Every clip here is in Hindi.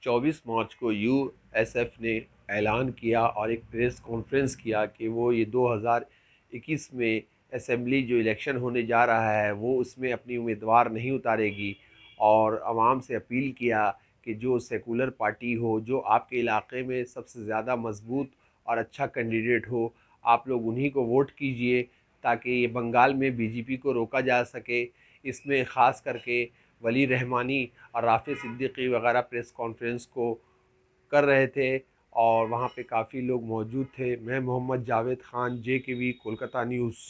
24 मार्च को यूएसएफ ने ऐलान किया और एक प्रेस कॉन्फ्रेंस किया कि वो ये 2021 में असेंबली जो इलेक्शन होने जा रहा है वो उसमें अपनी उम्मीदवार नहीं उतारेगी, और आवाम से अपील किया कि जो सेकुलर पार्टी हो, जो आपके इलाके में सबसे ज़्यादा मजबूत और अच्छा कैंडिडेट हो, आप लोग उन्हीं को वोट कीजिए ताकि ये बंगाल में बीजेपी को रोका जा सके। इसमें ख़ास करके वली रहमानी और राफ़ी सिद्दीकी वगैरह प्रेस कॉन्फ्रेंस को कर रहे थे और वहाँ पे काफ़ी लोग मौजूद थे। मैं मोहम्मद जावेद ख़ान, JKV, कोलकाता न्यूज़।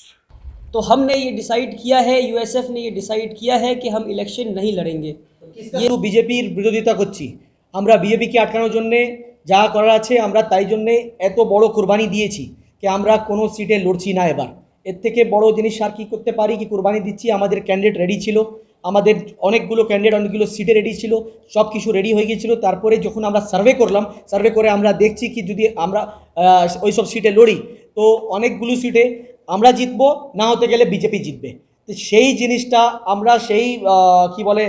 तो हमने ये डिसाइड किया है, यूएसएफ ने ये डिसाइड किया है कि हम इलेक्शन नहीं लड़ेंगे। ये বিজেপির বিরোধিতা করছি। আমরা বিজেপিকে আটকানোর জন্যে যা করার আছে আমরা তাই জন্যে এত বড় কোরবানি দিয়েছি कि আমরা কোনো সিটে লড়ছি না এবার। এর থেকে বড় জিনিস আর কি করতে পারি কি কোরবানি দিচ্ছি। আমাদের ক্যান্ডিডেট রেডি ছিল, আমাদের অনেকগুলো ক্যান্ডিডেট অনেকগুলো সিটে রেডি ছিল, সব কিছু রেডি হয়ে গিয়েছিল। তারপরে যখন আমরা সার্ভে করলাম, সার্ভে করে আমরা দেখছি কি যদি আমরা ওই সব সিটে লড়ি তো অনেকগুলো সিটে আমরা জিতবো, না হতে গেলে বিজেপি জিতবে। তো সেই জিনিসটা আমরা সেই কি বলে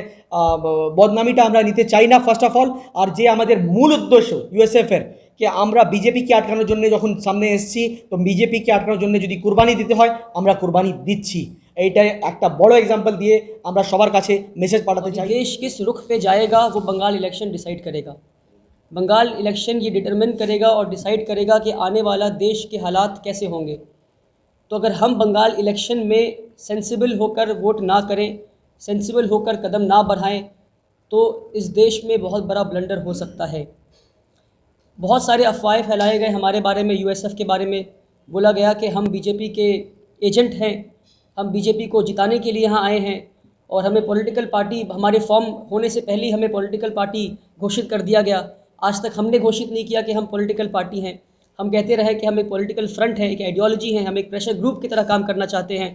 বদনামিটা আমরা নিতে চাই না ফার্স্ট অফ অল। আর যে আমাদের মূল উদ্দেশ্য ইউএসএফের कि আমরা বিজেপিকে আটকানোর জন্য যখন সামনে এসেছি তো বিজেপিকে আটকানোর জন্য যদি কুরবানি দিতে হয় আমরা কুরবানি দিচ্ছি। এইটাই একটা বড় एग्जांपल দিয়ে আমরা সবার কাছে মেসেজ পাঠাতে চাই। देश किस रुख पे जाएगा वो बंगाल इलेक्शन डिसाइड करेगा। बंगाल इलेक्शन ये डिटरमिन करेगा और डिसाइड करेगा कि आने वाला देश के हालात कैसे होंगे। तो अगर हम बंगाल इलेक्शन में सेंसिबल होकर वोट ना करें, सेंसिबल होकर कदम ना बढ़ाएं, तो इस देश में बहुत बड़ा ब्लंडर हो सकता है। बहुत सारे अफवाहें फैलाए गए हमारे बारे में, यूएसएफ के बारे में बोला गया कि हम बीजेपी के एजेंट हैं, हम बीजेपी को जिताने के लिए यहाँ आए हैं और हमें पॉलिटिकल पार्टी, हमारे फॉर्म होने से पहले ही हमें पॉलिटिकल पार्टी घोषित कर दिया गया। आज तक हमने घोषित नहीं किया कि हम पॉलिटिकल पार्टी हैं। हम कहते रहे कि हम एक पॉलिटिकल फ्रंट है, एक आइडियोलॉजी है, हम एक प्रेशर ग्रुप की तरह काम करना चाहते हैं।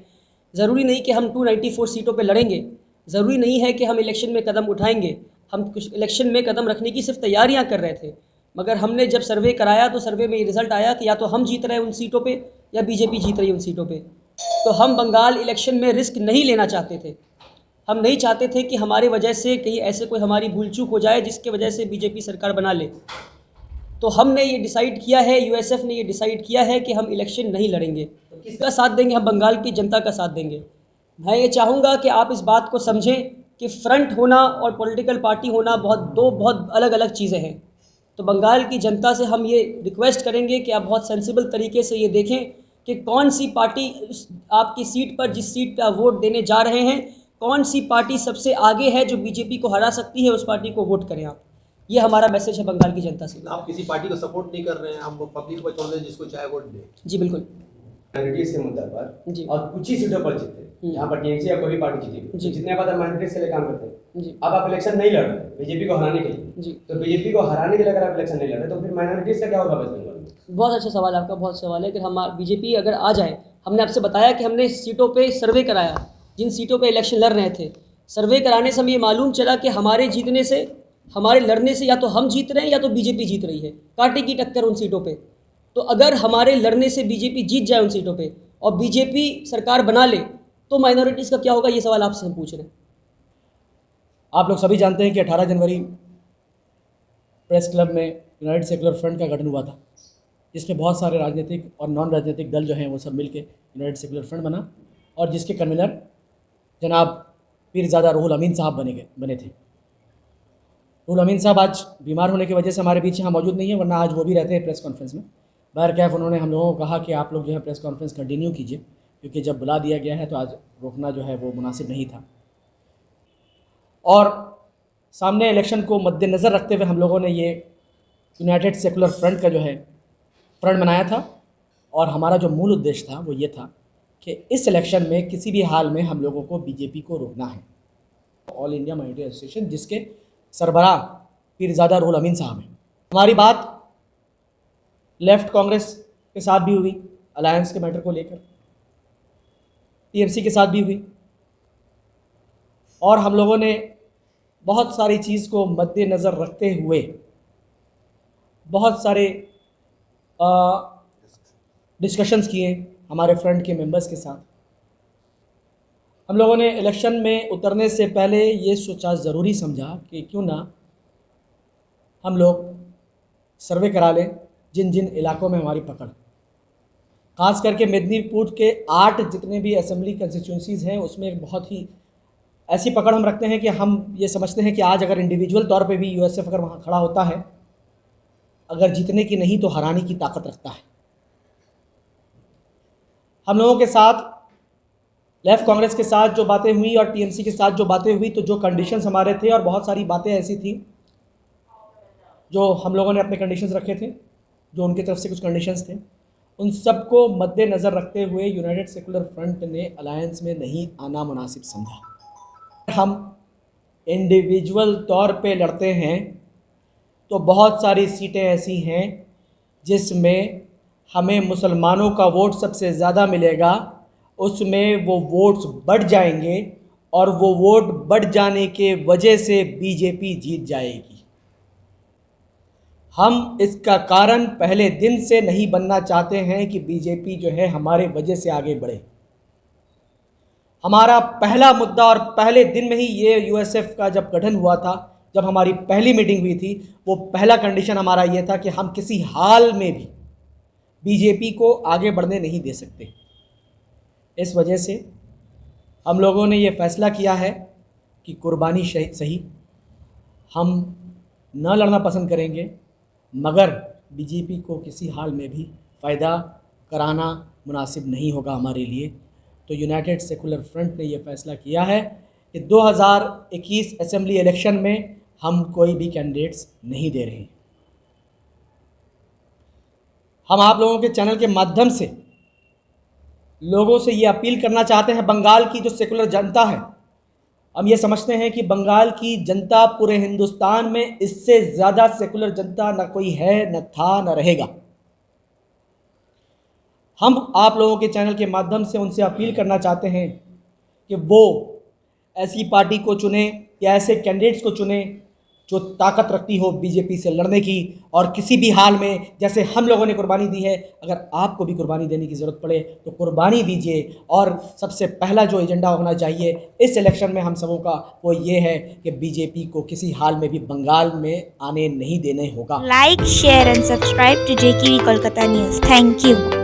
ज़रूरी नहीं कि हम 294 सीटों पर लड़ेंगे, ज़रूरी नहीं है कि हम इलेक्शन में कदम उठाएंगे। हम कुछ इलेक्शन में कदम रखने की सिर्फ तैयारियां कर रहे थे, मगर हमने जब सर्वे कराया तो सर्वे में ये रिज़ल्ट आया कि या तो हम जीत रहे हैं उन सीटों पे या बीजेपी जीत रही है उन सीटों पे। तो हम बंगाल इलेक्शन में रिस्क नहीं लेना चाहते थे। हम नहीं चाहते थे कि हमारी वजह से कहीं ऐसे कोई हमारी भूल चूक हो जाए जिसकी वजह से बीजेपी सरकार बना ले। तो हमने ये डिसाइड किया है, यूएसएफ ने ये डिसाइड किया है कि हम इलेक्शन नहीं लड़ेंगे। तो किसका साथ देंगे? हम बंगाल की जनता का साथ देंगे। मैं ये चाहूँगा कि आप इस बात को समझें कि फ्रंट होना और पॉलिटिकल पार्टी होना दो बहुत अलग अलग चीज़ें हैं। तो बंगाल की जनता से हम ये रिक्वेस्ट करेंगे कि आप बहुत सेंसिबल तरीके से ये देखें कि कौन सी पार्टी आपकी सीट पर, जिस सीट पर आप वोट देने जा रहे हैं, कौन सी पार्टी सबसे आगे है जो बीजेपी को हरा सकती है, उस पार्टी को वोट करें आप। ये हमारा मैसेज है बंगाल की जनता से। आप किसी पार्टी को सपोर्ट नहीं कर रहे हैं, हम पब्लिक को छोड़ दें जिसको चाहे वोट दें। जी बिल्कुल माइनॉरिटीज के मुद्दे पर जी। और कुछ ही सीटों पर जीते, यहाँ पर टीएमसी या कोई भी पार्टी जीती जी। जितने बाद माइनॉरिटीज के लिए काम करते हैं। जी अब आप इलेक्शन नहीं लड़ रहे बीजेपी को हराने के लिए, जी। तो बीजेपी को हराने के लिए अगर आप इलेक्शन नहीं लड़ रहे तो फिर माइनॉरिटीज का क्या होगा वेस्ट बंगाल में? बहुत अच्छा सवाल है आपका, बहुत सवाल है कि हम बीजेपी अगर आ जाए, हमने आपसे बताया कि हमने सीटों पे सर्वे कराया, जिन सीटों पे इलेक्शन लड़ रहे थे, सर्वे कराने से हमें ये मालूम चला कि हमारे जीतने से, हमारे लड़ने से या तो हम जीत रहे हैं या तो बीजेपी जीत रही है। कांटे की टक्कर उन सीटों पे। तो अगर हमारे लड़ने से बीजेपी जीत जाए उन सीटों पे और बीजेपी सरकार बना ले तो माइनॉरिटीज़ का क्या होगा, ये सवाल आपसे हम पूछ रहे हैं। आप लोग सभी जानते हैं कि 18 जनवरी प्रेस क्लब में यूनाइटेड सेकुलर फ्रंट का गठन हुआ था, जिसमें बहुत सारे राजनीतिक और नॉन राजनीतिक दल जो हैं वो सब मिलके यूनाइटेड सेकुलर फ्रंट बना और जिसके कन्वीनर जनाब पीरज़ादा रूहुल अमीन साहब बने थे। रूहुल अमीन साहब आज बीमार होने की वजह से हमारे बीच यहाँ मौजूद नहीं है, वरना आज वो भी रहते हैं प्रेस कॉन्फ्रेंस में। बहरकैफ उन्होंने हम लोगों को कहा कि आप लोग जो है प्रेस कॉन्फ्रेंस कंटिन्यू कीजिए, क्योंकि जब बुला दिया गया है तो आज रोकना जो है वो मुनासिब नहीं था। और सामने इलेक्शन को मद्देनज़र रखते हुए हम लोगों ने ये यूनाइटेड सेकुलर फ्रंट का जो है फ्रंट बनाया था और हमारा जो मूल उद्देश्य था वो ये था कि इस इलेक्शन में किसी भी हाल में हम लोगों को बीजेपी को रोकना है। ऑल इंडिया माइनॉरिटी एसोसिएशन जिसके सरबराह पीरज़ादा रूहुल अमीन साहब हैं। हमारी बात लेफ़्ट कांग्रेस के साथ भी हुई अलायंस के मैटर को लेकर, टीएमसी के साथ भी हुई और हम लोगों ने बहुत सारी चीज़ को मद्देनज़र रखते हुए बहुत सारे डिस्कशंस किए हमारे फ्रंट के मेंबर्स के साथ। हम लोगों ने इलेक्शन में उतरने से पहले ये सोचा, ज़रूरी समझा कि क्यों ना हम लोग सर्वे करा लें जिन जिन इलाकों में हमारी पकड़, खास करके मेदिनीपुर के 8 जितने भी असेंबली कंस्टिट्यूंसीज़ हैं उसमें एक बहुत ही ऐसी पकड़ हम रखते हैं कि हम ये समझते हैं कि आज अगर इंडिविजुअल तौर पे भी यूएसएफ अगर वहाँ खड़ा होता है, अगर जीतने की नहीं तो हराने की ताकत रखता है। हम लोगों के साथ लेफ्ट कांग्रेस के साथ जो बातें हुई और टीएमसी के साथ जो बातें हुई, तो जो कंडीशंस हमारे थे और बहुत सारी बातें ऐसी थी जो हम लोगों ने अपने कंडीशंस रखे थे, जो उनकी तरफ से कुछ कंडीशंस थे, उन सबको मद्देनज़र रखते हुए यूनाइटेड सेकुलर फ्रंट ने अलायंस में नहीं आना मुनासिब समझा। हम इंडिविजुअल तौर पे लड़ते हैं तो बहुत सारी सीटें ऐसी हैं जिसमें हमें मुसलमानों का वोट सबसे ज़्यादा मिलेगा, उसमें वो वोट्स बढ़ जाएंगे और वो वोट बढ़ जाने के वजह से बीजेपी जीत जाएगी। हम इसका कारण पहले दिन से नहीं बनना चाहते हैं कि बीजेपी जो है हमारे वजह से आगे बढ़े। हमारा पहला मुद्दा और पहले दिन में ही ये यूएसएफ का जब गठन हुआ था, जब हमारी पहली मीटिंग हुई थी, वो पहला कंडीशन हमारा ये था कि हम किसी हाल में भी बीजेपी को आगे बढ़ने नहीं दे सकते। इस वजह से हम लोगों ने ये फ़ैसला किया है कि कुर्बानी सही, हम न लड़ना पसंद करेंगे, मगर बीजेपी को किसी हाल में भी फ़ायदा कराना मुनासिब नहीं होगा हमारे लिए। तो यूनाइटेड सेकुलर फ्रंट ने यह फ़ैसला किया है कि 2021 असेंबली इलेक्शन में हम कोई भी कैंडिडेट्स नहीं दे रहे हैं। हम आप लोगों के चैनल के माध्यम से लोगों से ये अपील करना चाहते हैं, बंगाल की जो सेकुलर जनता है, हम ये समझते हैं कि बंगाल की जनता पूरे हिंदुस्तान में इससे ज़्यादा सेकुलर जनता न कोई है, न था, न रहेगा। हम आप लोगों के चैनल के माध्यम से उनसे अपील करना चाहते हैं कि वो ऐसी पार्टी को चुने या ऐसे कैंडिडेट्स को चुने जो ताकत रखती हो बीजेपी से लड़ने की, और किसी भी हाल में जैसे हम लोगों ने कुर्बानी दी है, अगर आपको भी कुर्बानी देने की ज़रूरत पड़े तो कुर्बानी दीजिए। और सबसे पहला जो एजेंडा होना चाहिए इस इलेक्शन में हम सबों का, वो ये है कि बीजेपी को किसी हाल में भी बंगाल में आने नहीं देने होगा। Like, share and subscribe to JKV Kolkata News. Thank you.